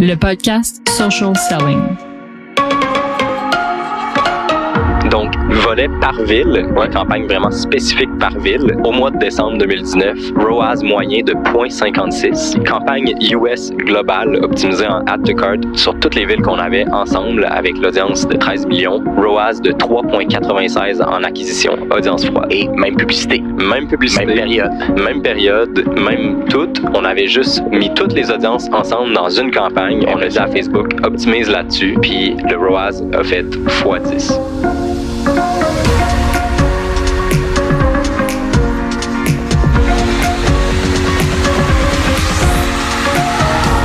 le podcast Social Selling. Donc, volet par ville, une campagne vraiment spécifique par ville. Au mois de décembre 2019, ROAS moyen de 0.56. Campagne US globale optimisée en add to cart sur toutes les villes qu'on avait ensemble avec l'audience de 13 millions. ROAS de 3.96 en acquisition, audience froide. Et même publicité. Même publicité. Même période. Même période, même tout. On avait juste mis toutes les audiences ensemble dans une campagne. On a dit à Facebook, optimise là-dessus. Puis le ROAS a fait x10.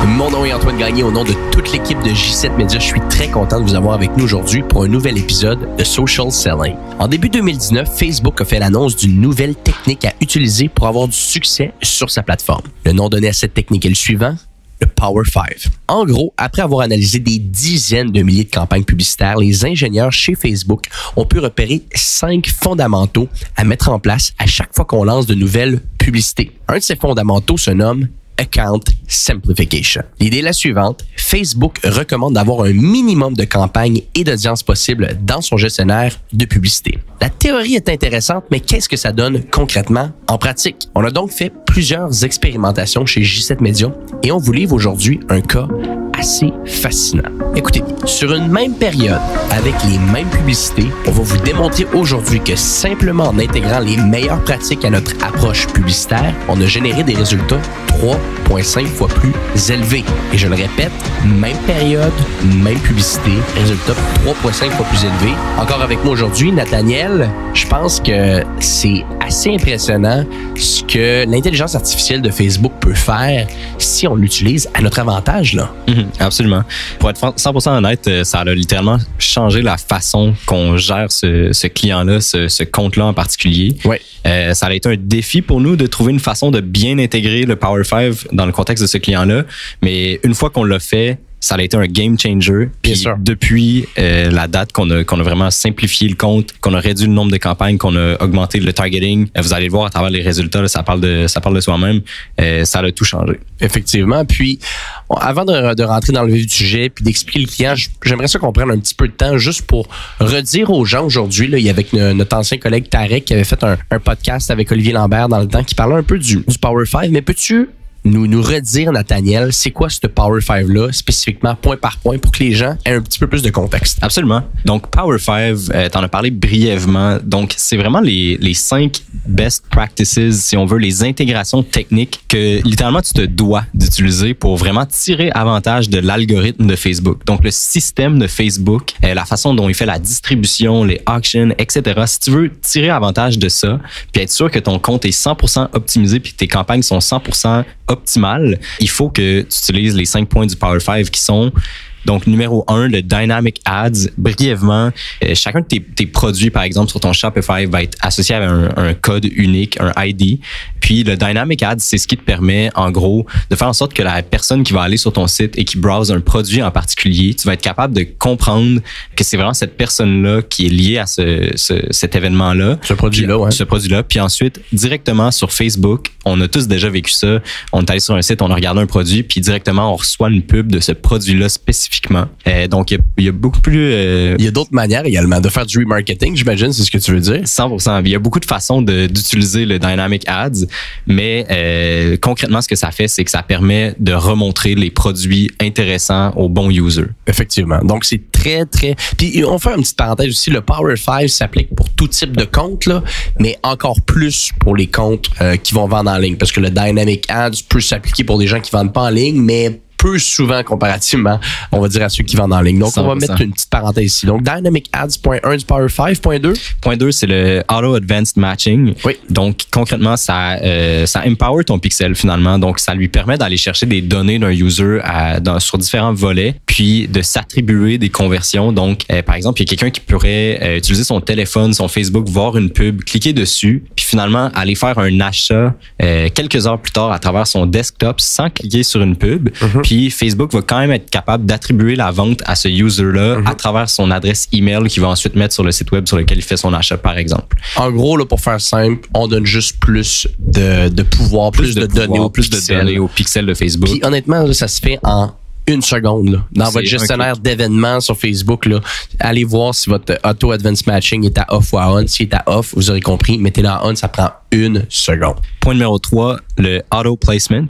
Mon nom est Antoine Gagné, au nom de toute l'équipe de J7 Media. Je suis très content de vous avoir avec nous aujourd'hui pour un nouvel épisode de Social Selling. En début 2019, Facebook a fait l'annonce d'une nouvelle technique à utiliser pour avoir du succès sur sa plateforme. Le nom donné à cette technique est le suivant: le Power 5. En gros, après avoir analysé des dizaines de milliers de campagnes publicitaires, les ingénieurs chez Facebook ont pu repérer 5 fondamentaux à mettre en place à chaque fois qu'on lance de nouvelles publicités. Un de ces fondamentaux se nomme Account Simplification. L'idée est la suivante: Facebook recommande d'avoir un minimum de campagnes et d'audience possible dans son gestionnaire de publicité. La théorie est intéressante, mais qu'est-ce que ça donne concrètement en pratique? On a donc fait plusieurs expérimentations chez J7 Media et on vous livre aujourd'hui un cas assez fascinant. Écoutez, sur une même période, avec les mêmes publicités, on va vous démontrer aujourd'hui que simplement en intégrant les meilleures pratiques à notre approche publicitaire, on a généré des résultats 3,5 fois plus élevés. Et je le répète, même période, même publicité, résultat 3,5 fois plus élevé. Encore avec moi aujourd'hui, Nathaniel. Je pense que c'est assez impressionnant ce que l'intelligence artificielle de Facebook peut faire si on l'utilise à notre avantage, là. Absolument. Pour être 100% honnête, ça a littéralement changé la façon qu'on gère ce client-là, ce compte-là en particulier. Ouais. Ça a été un défi pour nous de trouver une façon de bien intégrer le Power 5 dans le contexte de ce client-là. Mais une fois qu'on l'a fait, ça a été un game changer. Puis depuis la date qu'on a vraiment simplifié le compte, qu'on a réduit le nombre de campagnes, qu'on a augmenté le targeting, vous allez le voir à travers les résultats, là, ça parle de soi-même. Ça a tout changé. Effectivement. Puis, avant de rentrer dans le vif du sujet puis d'expliquer le client, j'aimerais ça qu'on prenne un petit peu de temps juste pour redire aux gens aujourd'hui. Là, il y avait notre ancien collègue Tarek qui avait fait un podcast avec Olivier Lambert dans le temps qui parlait un peu du Power 5. Mais peux-tu nous redire, Nathaniel, c'est quoi ce Power 5-là, spécifiquement, point par point, pour que les gens aient un petit peu plus de contexte? Absolument. Donc, Power 5, t'en as parlé brièvement. Donc, c'est vraiment les 5 best practices, si on veut, les intégrations techniques que, littéralement, tu te dois d'utiliser pour vraiment tirer avantage de l'algorithme de Facebook. Donc, le système de Facebook, la façon dont il fait la distribution, les auctions, etc. Si tu veux tirer avantage de ça, puis être sûr que ton compte est 100% optimisé puis que tes campagnes sont 100% optimales, il faut que tu utilises les 5 points du Power 5 qui sont... Donc, numéro 1, le Dynamic Ads. Brièvement, chacun de tes produits, par exemple, sur ton Shopify va être associé avec un code unique, un ID. Puis, le Dynamic Ads, c'est ce qui te permet, en gros, de faire en sorte que la personne qui va aller sur ton site et qui browse un produit en particulier, tu vas être capable de comprendre que c'est vraiment cette personne-là qui est liée à cet événement-là. Ce produit-là, ouais. Ce produit-là. Puis ensuite, directement sur Facebook, on a tous déjà vécu ça. On est allé sur un site, on a regardé un produit, puis directement, on reçoit une pub de ce produit-là spécifiquement. Donc, il y a beaucoup plus... Il y a d'autres manières également de faire du remarketing, j'imagine, c'est ce que tu veux dire? 100%. Il y a beaucoup de façons d'utiliser le Dynamic Ads, mais concrètement, ce que ça fait, c'est que ça permet de remontrer les produits intéressants aux bons users. Effectivement. Donc, c'est très, très... Puis, on fait une petite parenthèse aussi. Le Power 5 s'applique pour tout type de compte, là, mais encore plus pour les comptes qui vont vendre en ligne. Parce que le Dynamic Ads peut s'appliquer pour des gens qui vendent pas en ligne, mais peu souvent comparativement, on va dire, à ceux qui vendent en ligne. Donc, 100%. On va mettre une petite parenthèse ici. Donc, Dynamic Ads, point 1 du Power 5, point 2. Point 2, c'est le Auto Advanced Matching. Oui. Donc, concrètement, ça empower ton pixel, finalement. Donc, ça lui permet d'aller chercher des données d'un user sur différents volets, puis de s'attribuer des conversions. Donc, par exemple, il y a quelqu'un qui pourrait utiliser son téléphone, son Facebook, voir une pub, cliquer dessus, puis finalement, aller faire un achat quelques heures plus tard à travers son desktop sans cliquer sur une pub. Puis Facebook va quand même être capable d'attribuer la vente à ce user-là à travers son adresse email qu'il va ensuite mettre sur le site web sur lequel il fait son achat, par exemple. En gros, là, pour faire simple, on donne juste plus de pouvoir, plus de données au pixel de Facebook. Puis honnêtement, là, ça se fait en 1 seconde. Là. Dans C'est votre gestionnaire d'événements sur Facebook, là, allez voir si votre Auto Advanced Matching est à off ou à on. S'il est à off, vous aurez compris, mettez-le à on, ça prend 1 seconde. Point numéro 3, le auto placement.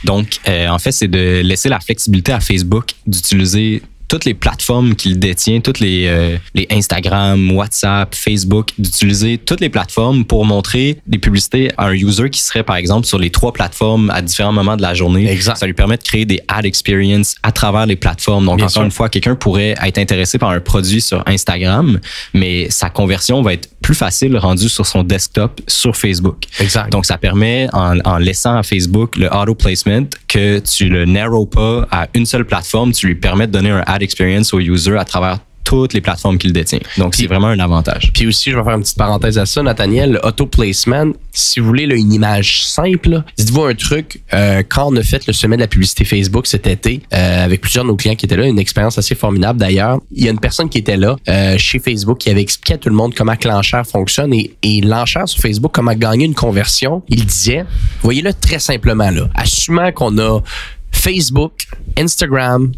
Donc, en fait, c'est de laisser la flexibilité à Facebook d'utiliser toutes les plateformes qu'il détient, toutes les Instagram, WhatsApp, Facebook, d'utiliser toutes les plateformes pour montrer des publicités à un user qui serait, par exemple, sur les 3 plateformes à différents moments de la journée. Exact. Ça lui permet de créer des ad experience à travers les plateformes. Donc, encore une fois, quelqu'un pourrait être intéressé par un produit sur Instagram, mais sa conversion va être plus facile rendue sur son desktop sur Facebook. Exact. Donc, ça permet, en laissant à Facebook le auto placement, que tu le narrow pas à une seule plateforme, tu lui permets de donner un ad experience au user à travers toutes les plateformes qu'il détient. Donc, c'est vraiment un avantage. Puis aussi, je vais faire une petite parenthèse à ça, Nathaniel, le auto-placement, si vous voulez là, une image simple, dites-vous un truc, quand on a fait le sommet de la publicité Facebook cet été, avec plusieurs de nos clients qui étaient là, une expérience assez formidable d'ailleurs, il y a une personne qui était là chez Facebook qui avait expliqué à tout le monde comment que l'enchère fonctionne et l'enchère sur Facebook, comment gagner une conversion. Il disait, voyez-le très simplement là, assumant qu'on a Facebook, Instagram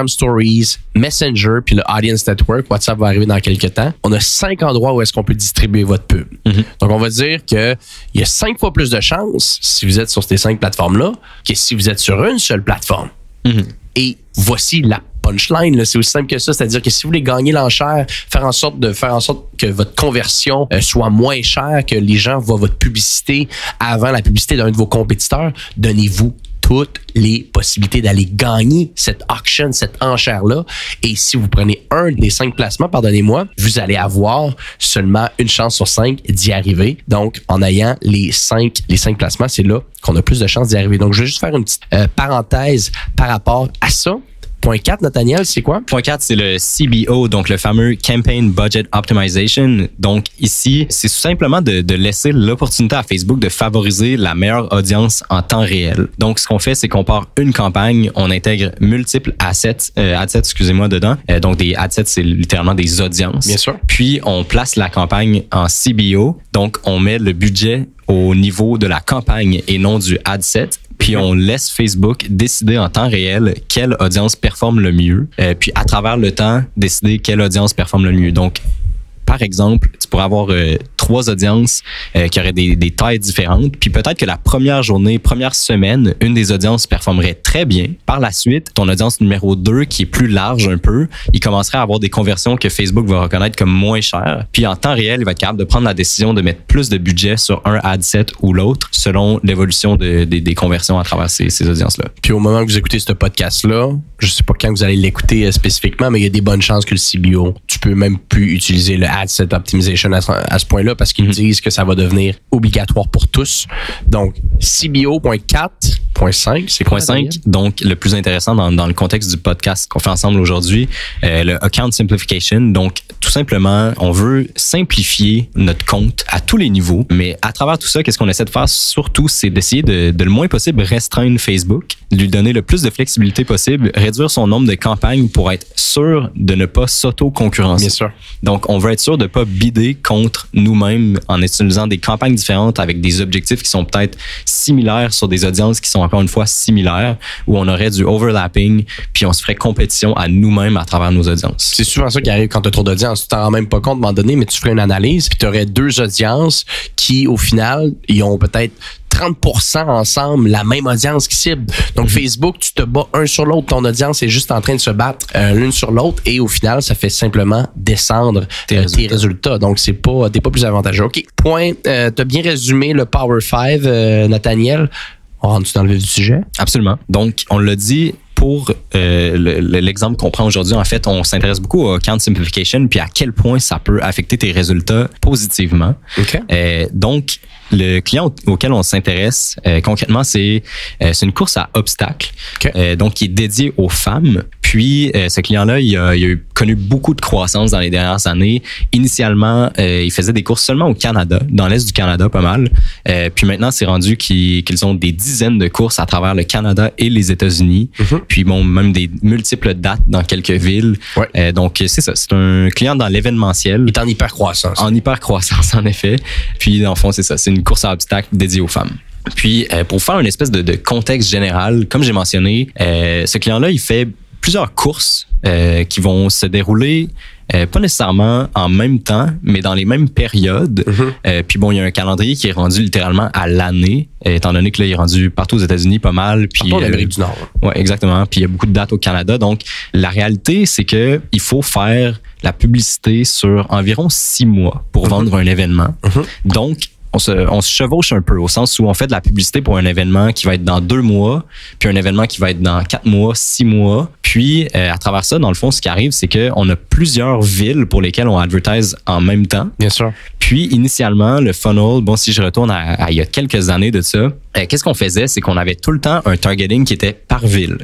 Stories, Messenger, puis le Audience Network, WhatsApp va arriver dans quelques temps. On a 5 endroits où est-ce qu'on peut distribuer votre pub. Mm-hmm. Donc, on va dire qu'il y a 5 fois plus de chances, si vous êtes sur ces 5 plateformes-là, que si vous êtes sur une seule plateforme. Mm-hmm. Et voici la punchline, là, c'est aussi simple que ça, c'est-à-dire que si vous voulez gagner l'enchère, faire en sorte que votre conversion soit moins chère, que les gens voient votre publicité avant la publicité d'un de vos compétiteurs, donnez-vous toutes les possibilités d'aller gagner cette auction, cette enchère-là. Et si vous prenez un des 5 placements, pardonnez-moi, vous allez avoir seulement une chance sur 5 d'y arriver. Donc, en ayant les 5 placements, c'est là qu'on a plus de chances d'y arriver. Donc, je vais juste faire une petite parenthèse par rapport à ça. Point 4, Nathaniel, c'est quoi? Point 4, c'est le CBO, donc le fameux Campaign Budget Optimization. Donc ici, c'est tout simplement de laisser l'opportunité à Facebook de favoriser la meilleure audience en temps réel. Donc ce qu'on fait, c'est qu'on part une campagne, on intègre multiples adsets dedans. Donc des adsets, c'est littéralement des audiences. Bien sûr. Puis on place la campagne en CBO, donc on met le budget au niveau de la campagne et non du ad set. Puis on laisse Facebook décider en temps réel quelle audience performe le mieux. Puis à travers le temps, décider quelle audience performe le mieux. Donc, par exemple, tu pourrais avoir 3 audiences qui auraient des tailles différentes. Puis peut-être que la première journée, première semaine, une des audiences performerait très bien. Par la suite, ton audience numéro 2, qui est plus large un peu, il commencerait à avoir des conversions que Facebook va reconnaître comme moins chères. Puis en temps réel, il va être capable de prendre la décision de mettre plus de budget sur un ad set ou l'autre selon l'évolution des conversions à travers ces audiences-là. Puis au moment que vous écoutez ce podcast-là, je sais pas quand vous allez l'écouter spécifiquement, mais il y a des bonnes chances que le CBO, tu peux même plus utiliser le ad set optimization à ce point-là parce qu'ils disent que ça va devenir obligatoire pour tous. Donc, CBO.4.5, c'est quoi? 5. Donc, le plus intéressant dans le contexte du podcast qu'on fait ensemble aujourd'hui, le account simplification. Donc, tout simplement, on veut simplifier notre compte à tous les niveaux. Mais à travers tout ça, qu'est-ce qu'on essaie de faire surtout, c'est d'essayer de le moins possible restreindre Facebook, de lui donner le plus de flexibilité possible, réduire son nombre de campagnes pour être sûr de ne pas s'auto-concurrencer. Bien sûr. Donc, on veut être sûr de ne pas bider contre nous-mêmes en utilisant des campagnes différentes avec des objectifs qui sont peut-être similaires sur des audiences qui sont encore une fois similaires, où on aurait du overlapping, puis on se ferait compétition à nous-mêmes à travers nos audiences. C'est souvent ça qui arrive quand tu as trop d'audience. Tu t'en rends même pas compte à un moment donné, mais tu ferais une analyse, puis tu aurais 2 audiences qui, au final, ils ont peut-être 30% ensemble, la même audience qui cible. Donc, Facebook, tu te bats un sur l'autre. Ton audience est juste en train de se battre l'une sur l'autre et au final, ça fait simplement descendre tes résultats. Donc, t'es pas plus avantageux. OK. Point. T'as bien résumé le Power 5, Nathaniel. On rentre dans le vif du sujet? Absolument. Donc, on l'a dit, pour l'exemple qu'on prend aujourd'hui, en fait, on s'intéresse beaucoup au account simplification puis à quel point ça peut affecter tes résultats positivement. OK. Donc, le client auquel on s'intéresse, concrètement, c'est une course à obstacles, okay. Donc qui est dédiée aux femmes. Puis, ce client-là, il a connu beaucoup de croissance dans les dernières années. Initialement, il faisait des courses seulement au Canada, dans l'Est du Canada, pas mal. Puis maintenant, c'est rendu qu'ils ont des dizaines de courses à travers le Canada et les États-Unis. Mm-hmm. Puis bon, même des multiples dates dans quelques villes. Ouais. Donc, c'est ça. C'est un client dans l'événementiel. Il est en hyper-croissance. En hyper-croissance, en effet. Puis, dans le fond, c'est ça. C'est une course à obstacles dédiée aux femmes. Puis, pour faire une espèce de contexte général, comme j'ai mentionné, ce client-là, il fait plusieurs courses qui vont se dérouler pas nécessairement en même temps, mais dans les mêmes périodes. Puis bon, il y a un calendrier qui est rendu littéralement à l'année, étant donné que là, il est rendu partout aux États-Unis pas mal. Puis en Amérique du Nord. Ouais, exactement. Puis il y a beaucoup de dates au Canada. Donc, la réalité, c'est que il faut faire la publicité sur environ 6 mois pour vendre un événement. Donc, on se chevauche un peu au sens où on fait de la publicité pour un événement qui va être dans 2 mois, puis un événement qui va être dans 4 mois, 6 mois. Puis, à travers ça, dans le fond, ce qui arrive, c'est qu'on a plusieurs villes pour lesquelles on advertise en même temps. Bien sûr. Puis, initialement, le funnel, bon, si je retourne à il y a quelques années de ça, qu'est-ce qu'on faisait? C'est qu'on avait tout le temps un targeting qui était par ville.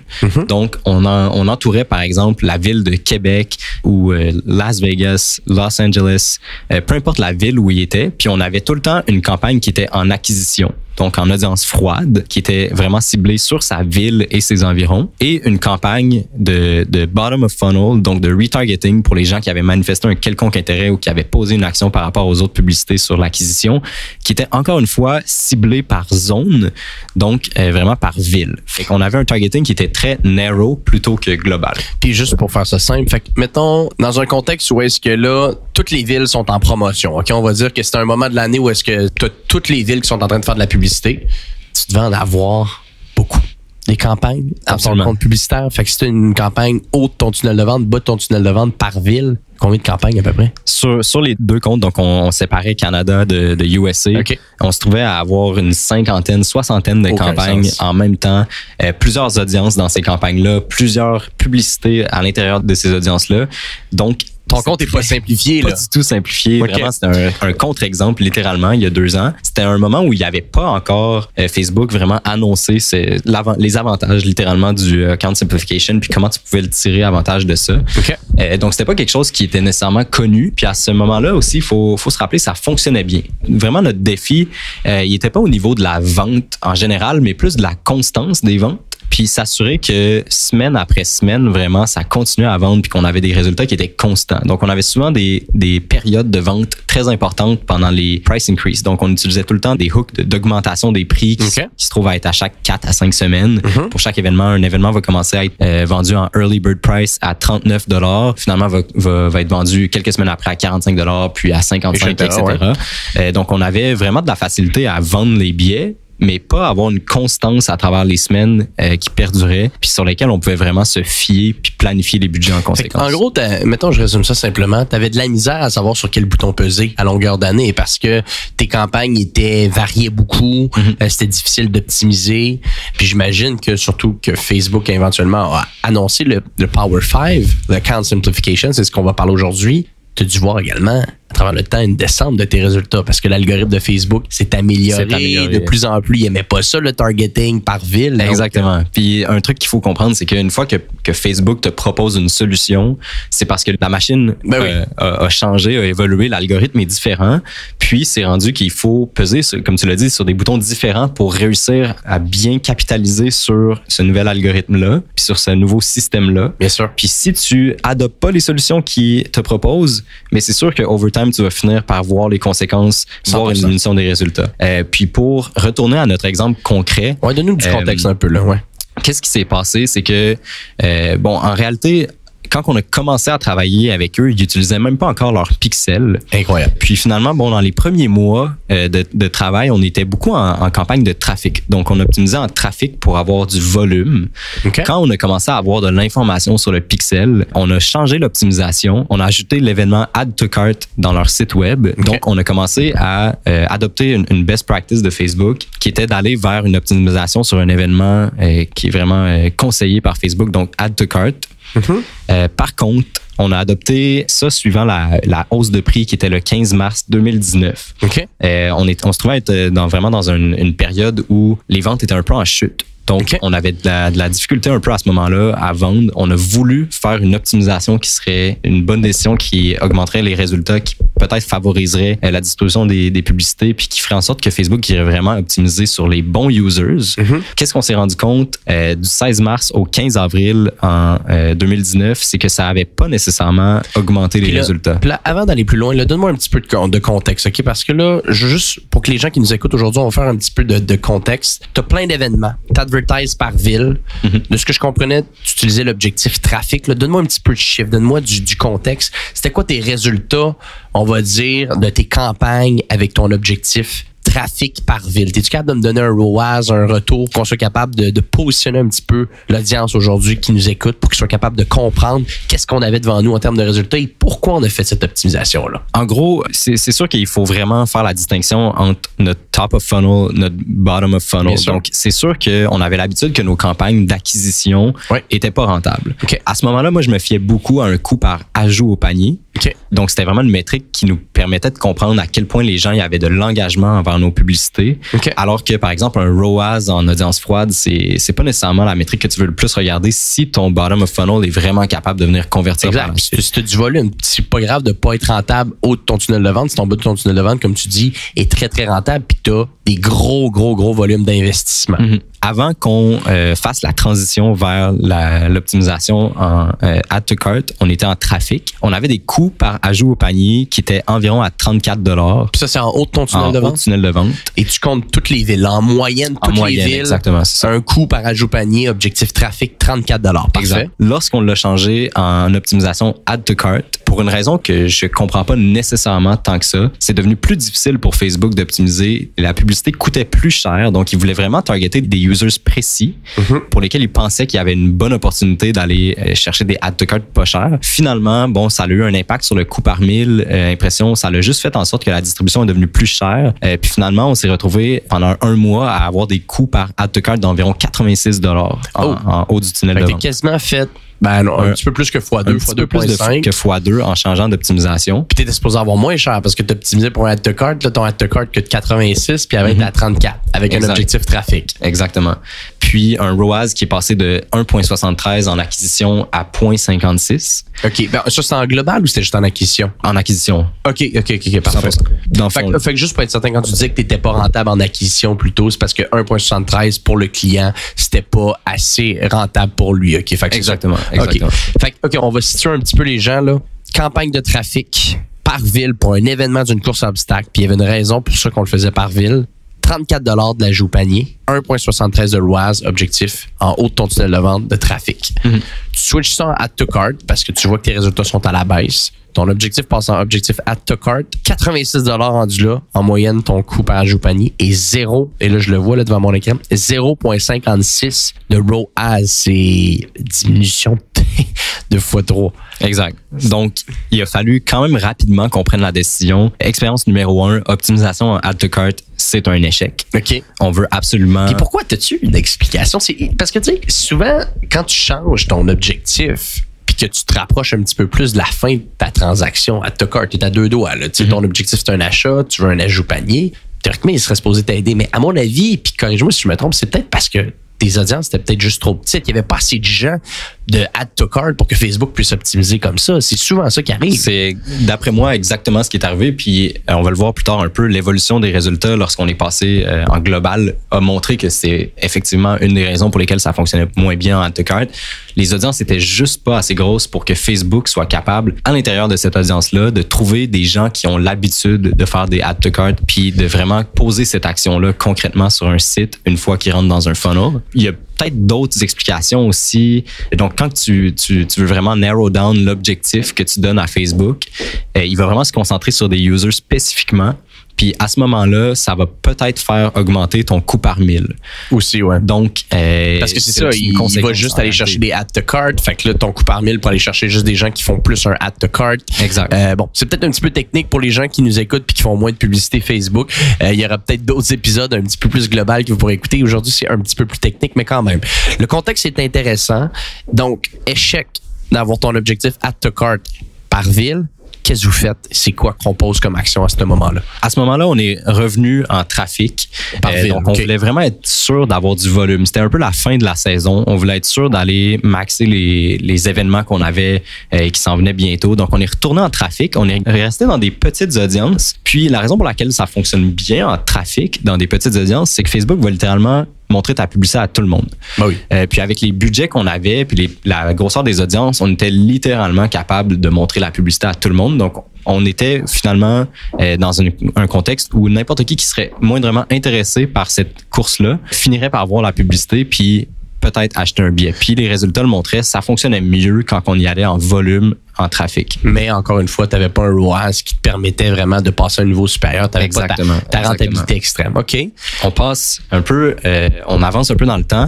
Donc, on entourait, par exemple, la ville de Québec ou Las Vegas, Los Angeles, peu importe la ville où il était. Puis, on avait tout le temps une campagne qui était en acquisition. Donc, en audience froide, qui était vraiment ciblée sur sa ville et ses environs, et une campagne de bottom of funnel, donc de retargeting pour les gens qui avaient manifesté un quelconque intérêt ou qui avaient posé une action par rapport aux autres publicités sur l'acquisition, qui était encore une fois ciblée par zone, donc vraiment par ville. Fait qu'on avait un targeting qui était très narrow plutôt que global. Puis juste pour faire ça simple, fait que mettons, dans un contexte où est-ce que là, toutes les villes sont en promotion, OK? On va dire que c'est un moment de l'année où est-ce que tu as toutes les villes qui sont en train de faire de la publicité. Tu devais en avoir beaucoup. Des campagnes dans ton compte publicitaire. Fait que si tu as une campagne haut de ton tunnel de vente, bas de ton tunnel de vente par ville, combien de campagnes à peu près? Sur les 2 comptes, donc on séparait Canada de USA. Okay. On se trouvait à avoir une 50aine, 60aine de campagnes en même temps. Plusieurs audiences dans ces campagnes-là, plusieurs publicités à l'intérieur de ces audiences-là. Donc, ton compte n'est pas simplifié, là. Pas du tout simplifié. Okay. Vraiment, c'était un contre-exemple, littéralement, il y a 2 ans. C'était un moment où il n'y avait pas encore Facebook vraiment annoncé les avantages, littéralement, du account simplification, puis comment tu pouvais le tirer avantage de ça. Okay. Donc, c'était pas quelque chose qui était nécessairement connu. Puis à ce moment-là aussi, il faut se rappeler, ça fonctionnait bien. Vraiment, notre défi, il n'était pas au niveau de la vente en général, mais plus de la constance des ventes. Puis s'assurer que semaine après semaine, vraiment, ça continuait à vendre puis qu'on avait des résultats qui étaient constants. Donc, on avait souvent des périodes de vente très importantes pendant les price increase. Donc, on utilisait tout le temps des hooks d'augmentation des prix qui se trouvent à être à chaque 4 à 5 semaines. Pour chaque événement, un événement va commencer à être vendu en early bird price à $39. Finalement, va être vendu quelques semaines après à $45, puis à $55, etc. Ouais. Donc, on avait vraiment de la facilité à vendre les billets, mais pas avoir une constance à travers les semaines qui perdurait, puis sur lesquelles on pouvait vraiment se fier puis planifier les budgets en conséquence. En gros, mettons, je résume ça simplement, tu avais de la misère à savoir sur quel bouton peser à longueur d'année parce que tes campagnes variaient beaucoup, c'était difficile d'optimiser, puis j'imagine que surtout que Facebook éventuellement a annoncé le Power 5, le Account Simplification, c'est ce qu'on va parler aujourd'hui. Tu as dû voir également, à travers le temps, une descente de tes résultats parce que l'algorithme de Facebook s'est amélioré de plus en plus. Il n'aimait pas ça, le targeting par ville. Exactement. Puis un truc qu'il faut comprendre, c'est qu'une fois que Facebook te propose une solution, c'est parce que la machine a changé, a évolué, l'algorithme est différent. Puis c'est rendu qu'il faut peser, comme tu l'as dit, sur des boutons différents pour réussir à bien capitaliser sur ce nouvel algorithme-là, puis sur ce nouveau système-là. Bien sûr. Puis si tu adoptes pas les solutions qu'ils te proposent, mais c'est sûr que over time, tu vas finir par voir les conséquences, 100%. Voir une diminution des résultats. Puis pour retourner à notre exemple concret. Ouais, donne-nous du contexte un peu là, ouais. Qu'est-ce qui s'est passé? C'est que, en réalité, quand on a commencé à travailler avec eux, ils n'utilisaient même pas encore leur pixel. Incroyable. Puis finalement, dans les premiers mois de travail, on était beaucoup en campagne de trafic. Donc, on optimisait en trafic pour avoir du volume. Okay. Quand on a commencé à avoir de l'information sur le pixel, on a changé l'optimisation. On a ajouté l'événement Add to Cart dans leur site web. Okay. Donc, on a commencé à adopter une best practice de Facebook qui était d'aller vers une optimisation sur un événement qui est vraiment conseillé par Facebook. Donc, Add to Cart. Par contre, on a adopté ça suivant la hausse de prix qui était le 15 mars 2019. Okay. On se trouvait être vraiment dans une période où les ventes étaient un peu en chute. Donc, on avait de la difficulté un peu à ce moment-là à vendre. On a voulu faire une optimisation qui serait une bonne décision qui augmenterait les résultats, qui peut-être favoriserait la distribution des publicités, puis qui ferait en sorte que Facebook irait vraiment optimiser sur les bons users. Qu'est-ce qu'on s'est rendu compte du 16 mars au 15 avril en 2019, c'est que ça avait pas nécessairement augmenté les résultats. Puis là, avant d'aller plus loin, là, donne-moi un petit peu de contexte, OK? Parce que là, juste pour que les gens qui nous écoutent aujourd'hui, on va faire un petit peu de contexte. Tu as plein d'événements. Tu advertises par ville. De ce que je comprenais, tu utilisais l'objectif trafic. Là. Donne-moi un petit peu de chiffres, donne-moi du contexte. C'était quoi tes résultats, on va dire, de tes campagnes avec ton objectif trafic par ville? T'es-tu capable de me donner un ROAS, un retour, qu'on soit capable de positionner un petit peu l'audience aujourd'hui qui nous écoute pour qu'ils soient capables de comprendre qu'est-ce qu'on avait devant nous en termes de résultats et pourquoi on a fait cette optimisation-là? En gros, c'est sûr qu'il faut vraiment faire la distinction entre notre top of funnel, notre bottom of funnel. Donc, c'est sûr qu'on avait l'habitude que nos campagnes d'acquisition étaient pas rentables. À ce moment-là, moi, je me fiais beaucoup à un coût par ajout au panier. Donc, c'était vraiment une métrique qui nous permettait de comprendre à quel point les gens y avaient de l'engagement envers nos publicités. Alors que, par exemple, un ROAS en audience froide, c'est pas nécessairement la métrique que tu veux le plus regarder si ton bottom of funnel est vraiment capable de venir convertir. Exact. Si tu as du volume, c'est pas grave de pas être rentable haut de ton tunnel de vente. Si ton bas de ton tunnel de vente, comme tu dis, est très, très rentable, puis tu as des gros volumes d'investissement. Avant qu'on fasse la transition vers l'optimisation en add to cart, on était en trafic. On avait des coûts par ajout au panier qui étaient environ à 34 $. Puis ça, c'est en haut de ton tunnel de vente? En haut de tunnel de vente. Et tu comptes toutes les villes. En moyenne, les villes. Exactement. C'est un coût par ajout au panier, objectif trafic, 34 $. Parfait. Exact. Lorsqu'on l'a changé en optimisation add to cart, pour une raison que je comprends pas nécessairement tant que ça, c'est devenu plus difficile pour Facebook d'optimiser. La publicité coûtait plus cher, donc ils voulaient vraiment targeter des users précis pour lesquels ils pensaient qu'il y avait une bonne opportunité d'aller chercher des add to cart pas chers. Finalement, bon, ça a eu un impact sur le coût par 1000 impressions. Ça l'a juste fait en sorte que la distribution est devenue plus chère. Puis finalement, on s'est retrouvé pendant un mois à avoir des coûts par add to cart d'environ 86 $ en haut du tunnel de vente. T'es quasiment fait un petit peu plus que x2, x2.5. Que x2 en changeant d'optimisation. Puis t'étais supposé avoir moins cher parce que t'as optimisé pour un add to cart. Là, ton add to cart coûte 86 puis avait été à 34 avec un objectif trafic. Exactement. Puis un ROAS qui est passé de 1,73 en acquisition à 0,56. OK. Ben, ça, c'est en global ou c'était juste en acquisition? En acquisition. OK, parfait. Fait que juste pour être certain, quand tu disais que t'étais pas rentable en acquisition plutôt, c'est parce que 1,73 pour le client, c'était pas assez rentable pour lui. OK. Fait que exactement. OK, on va situer un petit peu les gens, là. Campagne de trafic par ville pour un événement d'une course à obstacles, puis il y avait une raison pour ça qu'on le faisait par ville. 34 $ de l'ajout au panier, 1,73 de ROAS, objectif en haut de ton tunnel de vente de trafic. Tu switches ça en add to cart parce que tu vois que tes résultats sont à la baisse. Ton objectif passe en objectif add to cart. 86 $ rendu là. En moyenne, ton coût par ajout au panier est 0. Et là, je le vois là devant mon écran. 0,56 de ROAS. C'est diminution de x3. Exact. Donc, il a fallu quand même rapidement qu'on prenne la décision. Expérience numéro 1, optimisation en add to cart, c'est un échec. OK. On veut absolument... Et pourquoi t'as-tu une explication? Parce que, tu sais, souvent, quand tu changes ton objectif puis que tu te rapproches un petit peu plus de la fin de ta transaction, add to cart, t'es à deux doigts. Là. Ton objectif, c'est un achat, tu veux un ajout panier. Théoriquement, il serait supposé t'aider. Mais à mon avis, puis corrige-moi si je me trompe, c'est peut-être parce que tes audiences étaient peut-être juste trop petites. Il n'y avait pas assez de gens de add to cart pour que Facebook puisse optimiser comme ça. C'est souvent ça qui arrive. C'est, d'après moi, exactement ce qui est arrivé. Puis, on va le voir plus tard un peu. L'évolution des résultats lorsqu'on est passé en global a montré que c'est effectivement une des raisons pour lesquelles ça fonctionnait moins bien en add to cart. Les audiences étaient juste pas assez grosses pour que Facebook soit capable, à l'intérieur de cette audience-là, de trouver des gens qui ont l'habitude de faire des add to cart puis de vraiment poser cette action-là concrètement sur un site une fois qu'ils rentrent dans un funnel. Il y a peut-être d'autres explications aussi. Donc, quand tu veux vraiment narrow down l'objectif que tu donnes à Facebook, il va vraiment se concentrer sur des users spécifiquement. Puis à ce moment-là, ça va peut-être faire augmenter ton coût par 1000. Aussi, ouais. Donc, parce que c'est ça, il va juste aller chercher des add to cart. Fait que là, ton coût par 1000 pour aller chercher juste des gens qui font plus un add to cart. Exact. Bon, c'est peut-être un petit peu technique pour les gens qui nous écoutent puis qui font moins de publicité Facebook. Il y aura peut-être d'autres épisodes un petit peu plus global que vous pourrez écouter. Aujourd'hui, c'est un petit peu plus technique, mais quand même. Le contexte est intéressant. Donc, échec d'avoir ton objectif add to cart par ville. qu'est-ce que vous faites? C'est quoi qu'on pose comme action à ce moment-là? À ce moment-là, on est revenu en trafic. Par ville, donc, on voulait vraiment être sûr d'avoir du volume. C'était un peu la fin de la saison. On voulait être sûr d'aller maxer les événements qu'on avait et qui s'en venaient bientôt. Donc, on est retourné en trafic. On est resté dans des petites audiences. Puis, la raison pour laquelle ça fonctionne bien en trafic dans des petites audiences, c'est que Facebook va littéralement montrer ta publicité à tout le monde. Ben oui. Puis avec les budgets qu'on avait, puis la grosseur des audiences, on était littéralement capable de montrer la publicité à tout le monde. Donc, on était finalement dans un contexte où n'importe qui serait moindrement intéressé par cette course-là finirait par voir la publicité, puis peut-être acheter un billet. Puis les résultats le montraient, ça fonctionnait mieux quand on y allait en volume, en trafic. Mais encore une fois, tu n'avais pas un ROAS qui te permettait vraiment de passer à un niveau supérieur. Tu n'avais pas ta rentabilité extrême. OK. On passe un peu, on avance un peu dans le temps.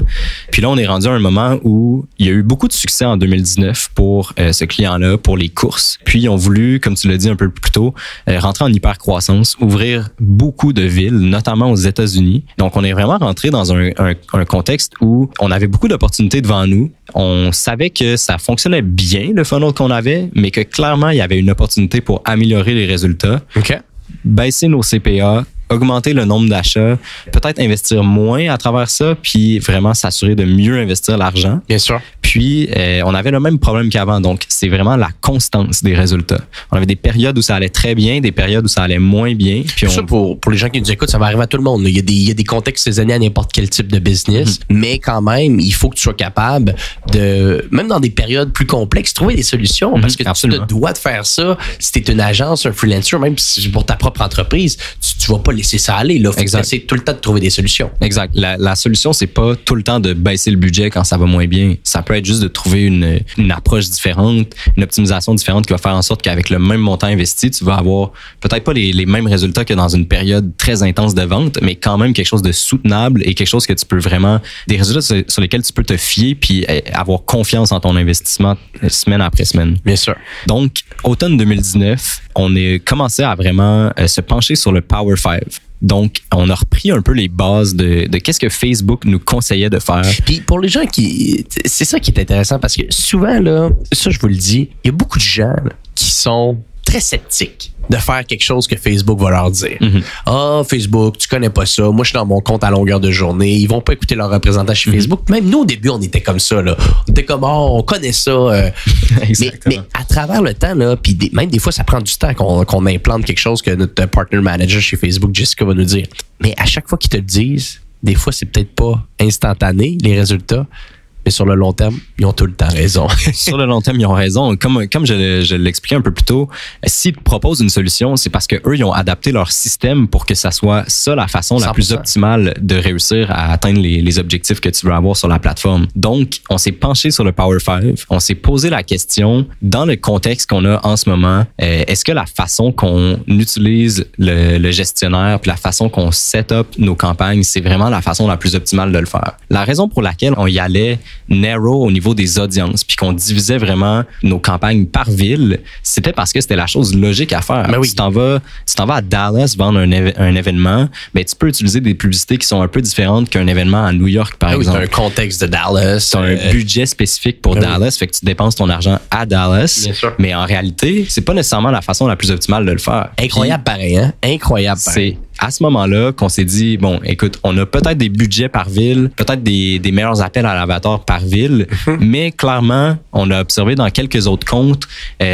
Puis là, on est rendu à un moment où il y a eu beaucoup de succès en 2019 pour ce client-là, pour les courses. Puis, ils ont voulu, comme tu l'as dit un peu plus tôt, rentrer en hyper-croissance, ouvrir beaucoup de villes, notamment aux États-Unis. Donc, on est vraiment rentré dans un contexte où on avait beaucoup d'opportunités devant nous. On savait que ça fonctionnait bien, le funnel qu'on avait, mais que clairement, il y avait une opportunité pour améliorer les résultats, baisser nos CPA, augmenter le nombre d'achats, peut-être investir moins à travers ça, puis vraiment s'assurer de mieux investir l'argent. Bien sûr. Puis, on avait le même problème qu'avant. Donc, c'est vraiment la constance des résultats. On avait des périodes où ça allait très bien, des périodes où ça allait moins bien. Puis ça, pour les gens qui nous écoutent, ça va arriver à tout le monde. Il y a des contextes saisonniers à n'importe quel type de business, mais quand même, il faut que tu sois capable de, même dans des périodes plus complexes, trouver des solutions. Parce que absolument. tu te dois de faire ça. Si tu es une agence, un freelancer, même si c'est pour ta propre entreprise, tu vas pas laisser ça aller. Il faut essayer tout le temps de trouver des solutions. Exact. La solution, c'est pas tout le temps de baisser le budget quand ça va moins bien. Ça peut être juste de trouver une approche différente, une optimisation différente qui va faire en sorte qu'avec le même montant investi, tu vas avoir peut-être pas les mêmes résultats que dans une période très intense de vente, mais quand même quelque chose de soutenable et quelque chose que tu peux vraiment, des résultats sur lesquels tu peux te fier puis avoir confiance en ton investissement semaine après semaine. Bien sûr. Donc, automne 2019, on a commencé à vraiment se pencher sur le Power 5. Donc, on a repris un peu les bases de qu'est-ce que Facebook nous conseillait de faire. Puis pour les gens c'est ça qui est intéressant parce que souvent, là, ça je vous le dis, il y a beaucoup de gens là, qui sont très sceptiques de faire quelque chose que Facebook va leur dire. Facebook, tu connais pas ça. Moi, je suis dans mon compte à longueur de journée. Ils vont pas écouter leurs représentants chez Facebook. Même nous, au début, on était comme ça. Là. On était comme, on connaît ça. mais à travers le temps, là, puis même des fois, ça prend du temps qu'on implante quelque chose que notre partner manager chez Facebook, Jessica, va nous dire. Mais à chaque fois qu'ils te le disent, des fois, c'est peut-être pas instantané, les résultats. Mais sur le long terme, ils ont tout le temps raison. Sur le long terme, ils ont raison. Comme je l'expliquais un peu plus tôt, s'ils te proposent une solution, c'est parce qu'eux, ils ont adapté leur système pour que ça soit ça la façon 100%. La plus optimale de réussir à atteindre les objectifs que tu veux avoir sur la plateforme. Donc, on s'est penché sur le Power 5. On s'est posé la question, dans le contexte qu'on a en ce moment, est-ce que la façon qu'on utilise le gestionnaire puis la façon qu'on set up nos campagnes, c'est vraiment la façon la plus optimale de le faire? La raison pour laquelle on y allait narrow au niveau des audiences, puis qu'on divisait vraiment nos campagnes par ville, c'était parce que c'était la chose logique à faire. Oui. Tu t'en vas à Dallas vendre un événement, ben tu peux utiliser des publicités qui sont un peu différentes qu'un événement à New York, par exemple. C'est un contexte de Dallas. Tu as un budget spécifique pour Dallas, fait que tu dépenses ton argent à Dallas. Bien sûr. Mais en réalité, c'est pas nécessairement la façon la plus optimale de le faire. Incroyable pareil, hein? Incroyable pareil. C'est à ce moment-là qu'on s'est dit, bon, écoute, on a peut-être des budgets par ville, peut-être des meilleurs appels à l'avatar par ville, mais clairement, on a observé dans quelques autres comptes,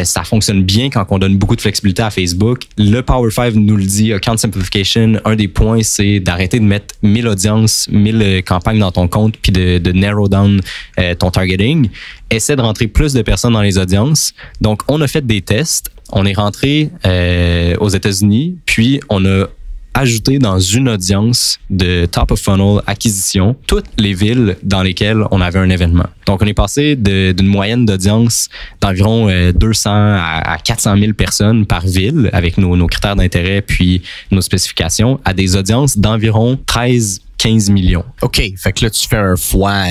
ça fonctionne bien quand on donne beaucoup de flexibilité à Facebook. Le Power 5 nous le dit, Account Simplification, un des points, c'est d'arrêter de mettre 1000 audiences, 1000 campagnes dans ton compte, puis de narrow down ton targeting. Essaie de rentrer plus de personnes dans les audiences. Donc, on a fait des tests. On est rentré aux États-Unis, puis on a ajouter dans une audience de top of funnel acquisition toutes les villes dans lesquelles on avait un événement. Donc, on est passé d'une moyenne d'audience d'environ 200 à 400 000 personnes par ville avec nos critères d'intérêt puis nos spécifications à des audiences d'environ 13 15 millions. OK. Fait que là, tu fais un fois,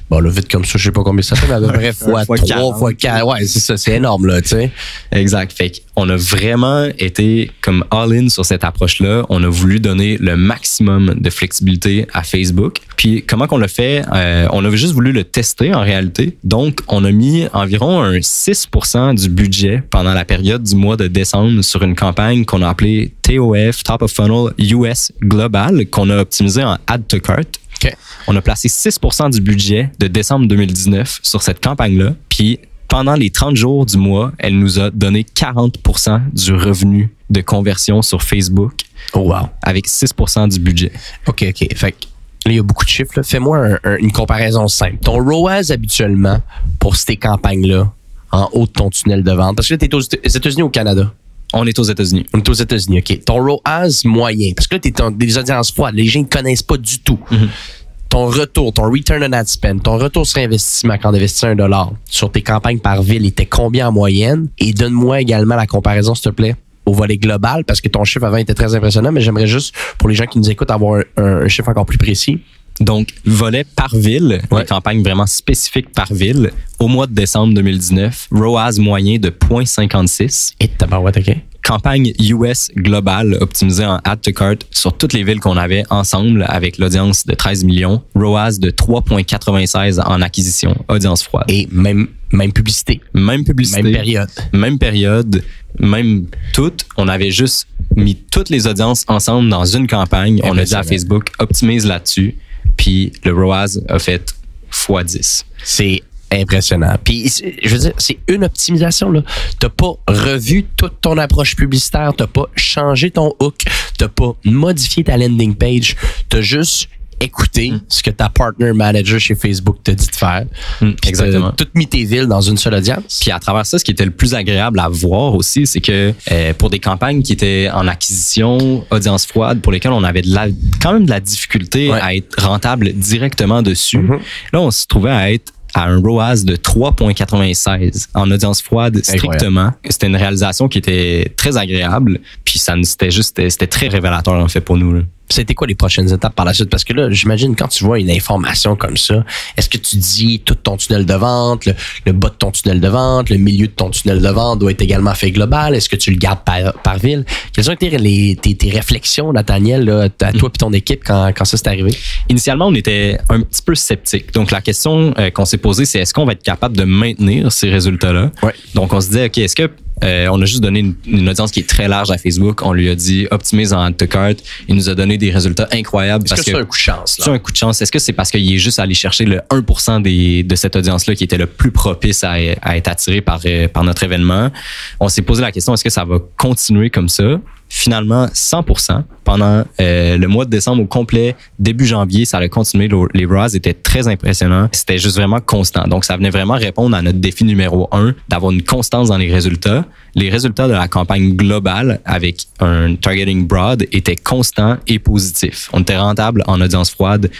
bon, là, vite comme ça, je sais pas combien ça fait, mais à peu près fois 3, fois 4. Ouais, c'est ça, c'est énorme, là, tu sais. Exact. Fait qu'on a vraiment été comme all-in sur cette approche-là. On a voulu donner le maximum de flexibilité à Facebook. Puis, comment qu'on l'a fait? On a juste voulu le tester, en réalité. Donc, on a mis environ un 6% du budget pendant la période du mois de décembre sur une campagne qu'on a appelée TOF, Top of Funnel US Global, qu'on a optimisé en Add to Cart. OK. On a placé 6% du budget de décembre 2019 sur cette campagne-là. Puis, pendant les 30 jours du mois, elle nous a donné 40% du revenu de conversion sur Facebook. Oh, wow. Avec 6% du budget. OK. Fait que là, il y a beaucoup de chiffres, là. Fais-moi une comparaison simple. Ton ROAS, habituellement, pour ces campagnes-là, en haut de ton tunnel de vente, parce que là, t'es aux États-Unis ou au Canada? On est aux États-Unis. On est aux États-Unis, OK. Ton ROAS moyen, parce que là, t'es dans des audiences froides, les gens ne connaissent pas du tout. Mm-hmm. Ton retour, ton return on ad spend, ton retour sur investissement quand on investit $1 sur tes campagnes par ville était combien en moyenne? Et donne-moi également la comparaison, s'il te plaît, au volet global, parce que ton chiffre avant était très impressionnant, mais j'aimerais juste, pour les gens qui nous écoutent, avoir un chiffre encore plus précis. Donc, volet par ville, une campagne vraiment spécifique par ville. Au mois de décembre 2019, ROAS moyen de 0.56. Et tabarouette, OK. Campagne US globale optimisée en Add to Cart sur toutes les villes qu'on avait ensemble avec l'audience de 13 millions. ROAS de 3.96 en acquisition, audience froide. Et même publicité. Même publicité. Même période, même tout. On avait juste mis toutes les audiences ensemble dans une campagne. On a dit à Facebook, optimise là-dessus. Puis le ROAS a fait x10. C'est impressionnant. Puis, je veux dire, c'est une optimisation, là. T'as pas revu toute ton approche publicitaire, t'as pas changé ton hook, t'as pas modifié ta landing page, t'as juste écouté ce que ta partner manager chez Facebook te dit de faire. Exactement. T'as tout mis tes villes dans une seule audience. Puis à travers ça, ce qui était le plus agréable à voir aussi, c'est que pour des campagnes qui étaient en acquisition, audience froide, pour lesquelles on avait quand même de la difficulté à être rentable directement dessus, là, on se trouvait à être à un ROAS de 3.96 en audience froide strictement. C'était une réalisation qui était très agréable. Puis c'était très révélateur en fait pour nous, là. C'était quoi les prochaines étapes par la suite? Parce que là, j'imagine, quand tu vois une information comme ça, est-ce que tu dis tout ton tunnel de vente, le bas de ton tunnel de vente, le milieu de ton tunnel de vente doit être également fait global? Est-ce que tu le gardes par ville? Quelles ont été tes réflexions, Nathaniel, là, à toi et ton équipe quand ça s'est arrivé? Initialement, on était un petit peu sceptiques. Donc, la question qu'on s'est posée, c'est est-ce qu'on va être capable de maintenir ces résultats-là? Ouais. Donc, on se disait, OK, est-ce que on a juste donné une audience qui est très large à Facebook. On lui a dit optimise en Add to Cart. Il nous a donné des résultats incroyables. Est-ce que c'est un coup de chance? C'est un coup de chance. Est-ce que c'est parce qu'il est juste allé chercher le 1% de cette audience-là qui était le plus propice à être attiré par notre événement? On s'est posé la question, est-ce que ça va continuer comme ça? Finalement, 100%. Pendant le mois de décembre au complet, début janvier, ça a continué. Les ROAS étaient très impressionnants. C'était juste vraiment constant. Donc, ça venait vraiment répondre à notre défi numéro 1, d'avoir une constance dans les résultats. Les résultats de la campagne globale avec un targeting broad étaient constants et positifs. On était rentable en audience froide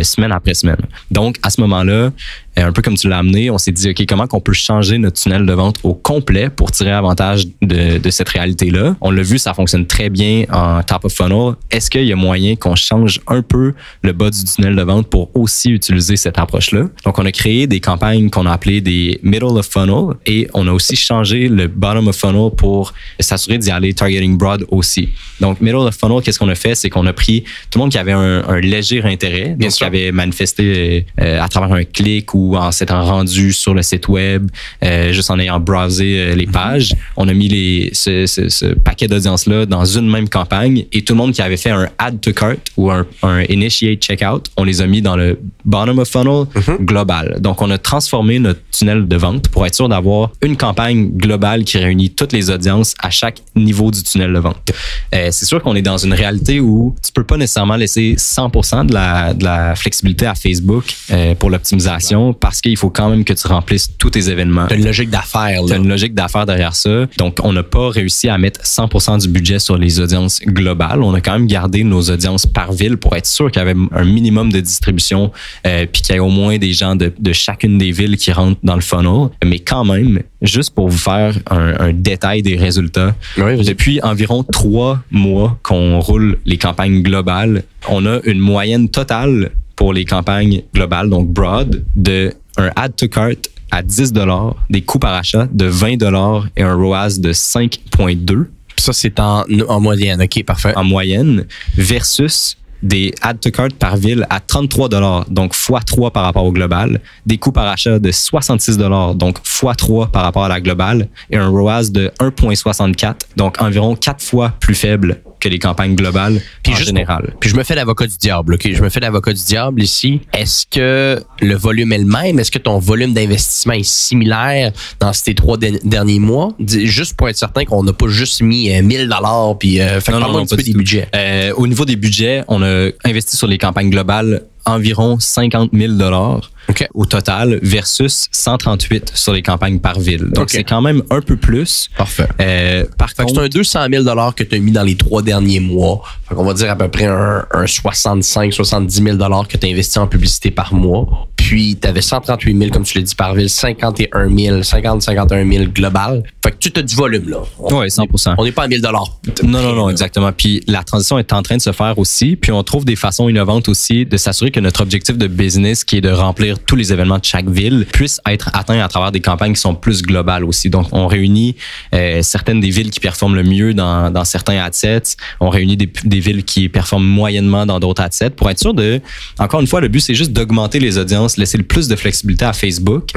semaine après semaine. Donc, à ce moment-là, un peu comme tu l'as amené, on s'est dit, OK, comment qu'on peut changer notre tunnel de vente au complet pour tirer avantage de cette réalité-là? On l'a vu, ça fonctionne très bien en top of funnel. Est-ce qu'il y a moyen qu'on change un peu le bas du tunnel de vente pour aussi utiliser cette approche-là? Donc, on a créé des campagnes qu'on a appelées des middle of funnel et on a aussi changé le bottom of funnel pour s'assurer d'y aller targeting broad aussi. Donc, middle of funnel, qu'est-ce qu'on a fait? C'est qu'on a pris tout le monde qui avait un léger intérêt, donc qui avait manifesté à travers un clic ou en s'étant rendu sur le site web, juste en ayant browsé les pages. On a mis ce paquet d'audience-là dans une même campagne et tout le monde qui avait fait un add to cart ou un initiate checkout, on les a mis dans le bottom of funnel global. Donc, on a transformé notre tunnel de vente pour être sûr d'avoir une campagne globale qui réunit toutes les audiences à chaque niveau du tunnel de vente. C'est sûr qu'on est dans une réalité où tu peux pas nécessairement laisser 100% de la flexibilité à Facebook pour l'optimisation. distribution parce qu'il faut quand même que tu remplisses tous tes événements. T'as une logique d'affaires. T'as une logique d'affaires derrière ça. Donc, on n'a pas réussi à mettre 100% du budget sur les audiences globales. On a quand même gardé nos audiences par ville pour être sûr qu'il y avait un minimum de distribution puis qu'il y ait au moins des gens de chacune des villes qui rentrent dans le funnel. Mais quand même, juste pour vous faire un détail des résultats, depuis environ 3 mois qu'on roule les campagnes globales, on a une moyenne totale pour les campagnes globales, donc broad, de un add to cart à $10, des coûts par achat de $20 et un ROAS de 5.2. Ça, c'est en moyenne. OK, parfait. En moyenne, versus des add to cart par ville à $33, donc x3 par rapport au global, des coûts par achat de $66, donc x3 par rapport à la globale, et un ROAS de 1.64, donc environ 4 fois plus faible que les campagnes globales en général. Puis je me fais l'avocat du diable, OK? Je me fais l'avocat du diable ici. Est-ce que le volume est le même? Est-ce que ton volume d'investissement est similaire dans ces 3 derniers mois? Juste pour être certain qu'on n'a pas juste mis $1,000 puis parle-moi un petit peu des budgets. Au niveau des budgets, on a investi sur les campagnes globales environ $50,000 au total versus 138 sur les campagnes par ville. Donc, c'est quand même un peu plus. Parfait. Par contre, c'est un $200,000 que tu as mis dans les 3 derniers mois. Fait qu'on va dire à peu près un 65-70,000 que tu as investi en publicité par mois. Puis, tu avais 138 000, comme tu l'as dit, par ville, 51 000 global. Fait que tu as du volume, là. Oui, 100%. On n'est pas à $1,000. Non, exactement. Puis, la transition est en train de se faire aussi. Puis, on trouve des façons innovantes aussi de s'assurer que notre objectif de business, qui est de remplir tous les événements de chaque ville, puisse être atteint à travers des campagnes qui sont plus globales aussi. Donc, on réunit certaines des villes qui performent le mieux dans certains adsets. On réunit des villes qui performent moyennement dans d'autres adsets pour être sûr de... Encore une fois, le but, c'est juste d'augmenter les audiences, laisser le plus de flexibilité à Facebook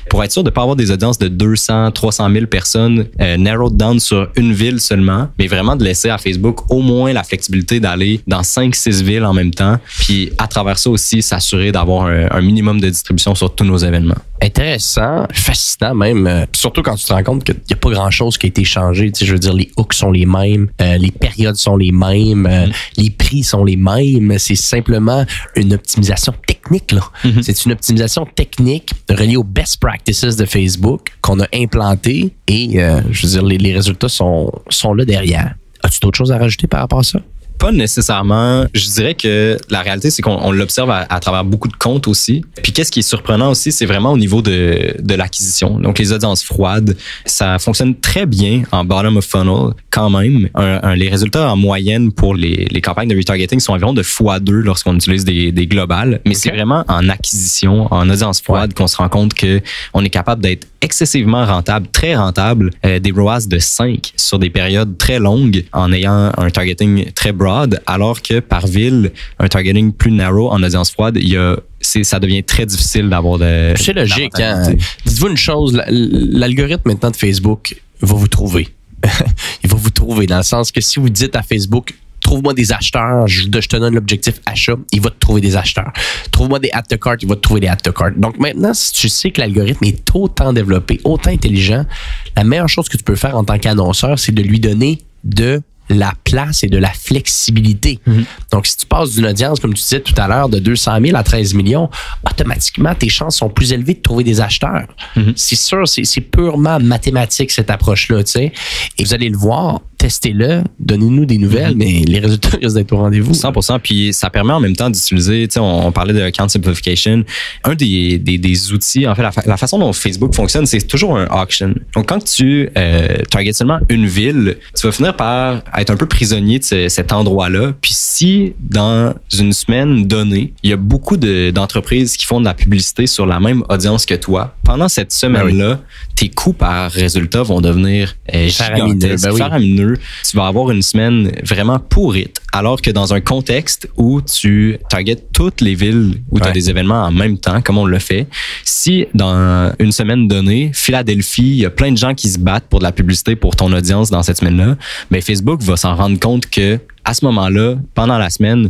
pour être sûr de ne pas avoir des audiences de 200, 300 000 personnes narrowed down sur une ville seulement, mais vraiment de laisser à Facebook au moins la flexibilité d'aller dans 5-6 villes en même temps, puis à travers ça aussi s'assurer d'avoir un minimum de distribution sur tous nos événements. Intéressant, fascinant même, surtout quand tu te rends compte qu'il n'y a pas grand-chose qui a été changé. Tu sais, je veux dire, les hooks sont les mêmes, les périodes sont les mêmes, les prix sont les mêmes. C'est simplement une optimisation technique, là. C'est une optimisation technique reliée aux best practices de Facebook qu'on a implanté et, je veux dire, les résultats sont là derrière. As-tu d'autres choses à rajouter par rapport à ça? Pas nécessairement. Je dirais que la réalité, c'est qu'on l'observe à travers beaucoup de comptes aussi. Puis qu'est-ce qui est surprenant aussi, c'est vraiment au niveau de l'acquisition. Donc, les audiences froides, ça fonctionne très bien en bottom of funnel quand même. Les résultats en moyenne pour les campagnes de retargeting sont environ de x2 lorsqu'on utilise des globales. Mais c'est vraiment en acquisition, en audience froide qu'on se rend compte que on est capable d'être excessivement rentable, très rentable, des ROAS de 5 sur des périodes très longues en ayant un targeting très broad, alors que par ville, un targeting plus narrow en audience froide, ça devient très difficile d'avoir de... C'est logique. Hein? Dites-vous une chose, l'algorithme maintenant de Facebook va vous trouver. Il va vous trouver dans le sens que si vous dites à Facebook, trouve-moi des acheteurs, je te donne l'objectif achat, il va te trouver des acheteurs. Trouve-moi des add to cart, il va te trouver des add to cart. Donc maintenant, si tu sais que l'algorithme est autant développé, autant intelligent, la meilleure chose que tu peux faire en tant qu'annonceur, c'est de lui donner de la place et de la flexibilité. Donc, si tu passes d'une audience, comme tu disais tout à l'heure, de 200 000 à 13 millions, automatiquement, tes chances sont plus élevées de trouver des acheteurs. C'est sûr, c'est purement mathématique, cette approche-là, tu sais. Et vous allez le voir, testez-le, donnez-nous des nouvelles, mais les résultats risquent d'être au rendez-vous. 100%. Puis ça permet en même temps d'utiliser, tu sais, on parlait de account simplification. Un des outils, en fait, la façon dont Facebook fonctionne, c'est toujours un auction. Donc, quand tu targets seulement une ville, tu vas finir par être un peu prisonnier de cet endroit-là. Puis si, dans une semaine donnée, il y a beaucoup d'entreprises qui font de la publicité sur la même audience que toi, pendant cette semaine-là, tes coûts par résultat vont devenir gigantesques, faramineux. Tu vas avoir une semaine vraiment pourrite, alors que dans un contexte où tu targetes toutes les villes où tu as des événements en même temps, comme on le fait, si dans une semaine donnée, Philadelphie, il y a plein de gens qui se battent pour de la publicité pour ton audience dans cette semaine-là, mais Facebook va s'en rendre compte que à ce moment-là, pendant la semaine,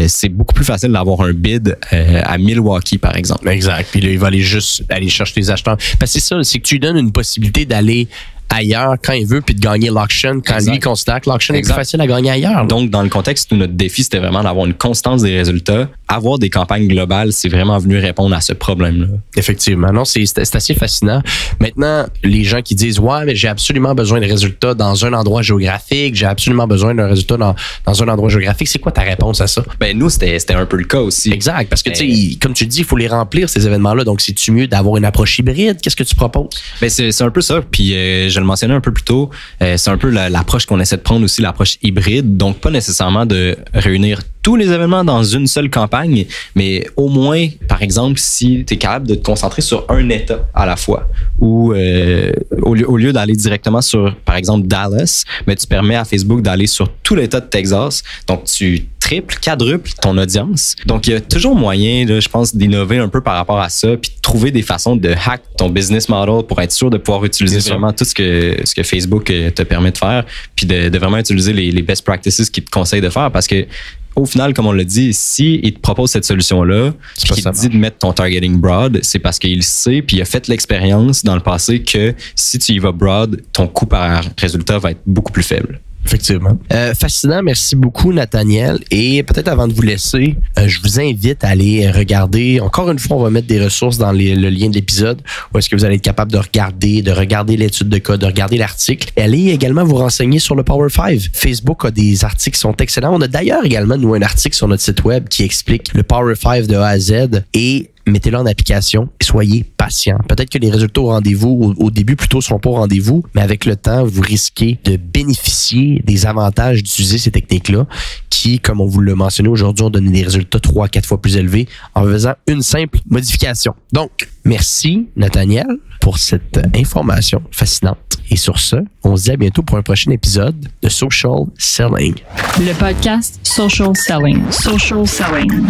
c'est beaucoup plus facile d'avoir un bid à Milwaukee, par exemple. Exact. Puis là, il va aller juste aller chercher les acheteurs. Parce que c'est ça, c'est que tu lui donnes une possibilité d'aller ailleurs quand il veut puis de gagner l'auction quand lui considère que l'auction est plus facile à gagner ailleurs. Donc, dans le contexte où notre défi, c'était vraiment d'avoir une constance des résultats, avoir des campagnes globales, c'est vraiment venu répondre à ce problème-là. Effectivement. Non, c'est assez fascinant. Maintenant, les gens qui disent « Ouais, mais j'ai absolument besoin de résultats dans un endroit géographique, j'ai absolument besoin d'un résultat dans un endroit géographique. » C'est quoi ta réponse à ça? Ben, nous, c'était un peu le cas aussi. Exact. Parce que, tu sais, comme tu le dis, il faut les remplir, ces événements-là. Donc, c'est-tu mieux d'avoir une approche hybride? Qu'est-ce que tu proposes? Ben, c'est un peu ça. Puis, je le mentionnais un peu plus tôt, c'est un peu l'approche qu'on essaie de prendre aussi, l'approche hybride. Donc, pas nécessairement de réunir tous les événements dans une seule campagne, mais au moins, par exemple, si tu es capable de te concentrer sur un État à la fois, ou au lieu d'aller directement sur, par exemple, Dallas, mais tu permets à Facebook d'aller sur tout l'État de Texas. Donc, tu triples, quadruples ton audience. Donc, il y a toujours moyen, là, je pense, d'innover un peu par rapport à ça, puis de trouver des façons de hack ton business model pour être sûr de pouvoir utiliser vraiment tout ce que Facebook te permet de faire, puis de vraiment utiliser les best practices qu'il te conseille de faire, parce que au final, comme on l'a dit, si il te propose cette solution-là, qui te dit de mettre ton targeting broad, c'est parce qu'il sait, puis il a fait l'expérience dans le passé que si tu y vas broad, ton coût par résultat va être beaucoup plus faible. Effectivement. Fascinant. Merci beaucoup, Nathaniel. Et peut-être avant de vous laisser, je vous invite à aller regarder. Encore une fois, on va mettre des ressources dans le lien de l'épisode où est-ce que vous allez être capable de regarder l'étude de cas, de regarder l'article. Et allez également vous renseigner sur le Power 5. Facebook a des articles qui sont excellents. On a d'ailleurs également, nous, un article sur notre site web qui explique le Power 5 de A à Z et mettez-le en application et soyez patient. Peut-être que les résultats au rendez-vous, au début plutôt, seront pas au rendez-vous, mais avec le temps, vous risquez de bénéficier des avantages d'utiliser ces techniques-là qui, comme on vous l'a mentionné aujourd'hui, ont donné des résultats 3 à 4 fois plus élevés en faisant une simple modification. Donc, merci, Nathaniel, pour cette information fascinante. Et sur ce, on se dit à bientôt pour un prochain épisode de Social Selling. Le podcast Social Selling. Social Selling.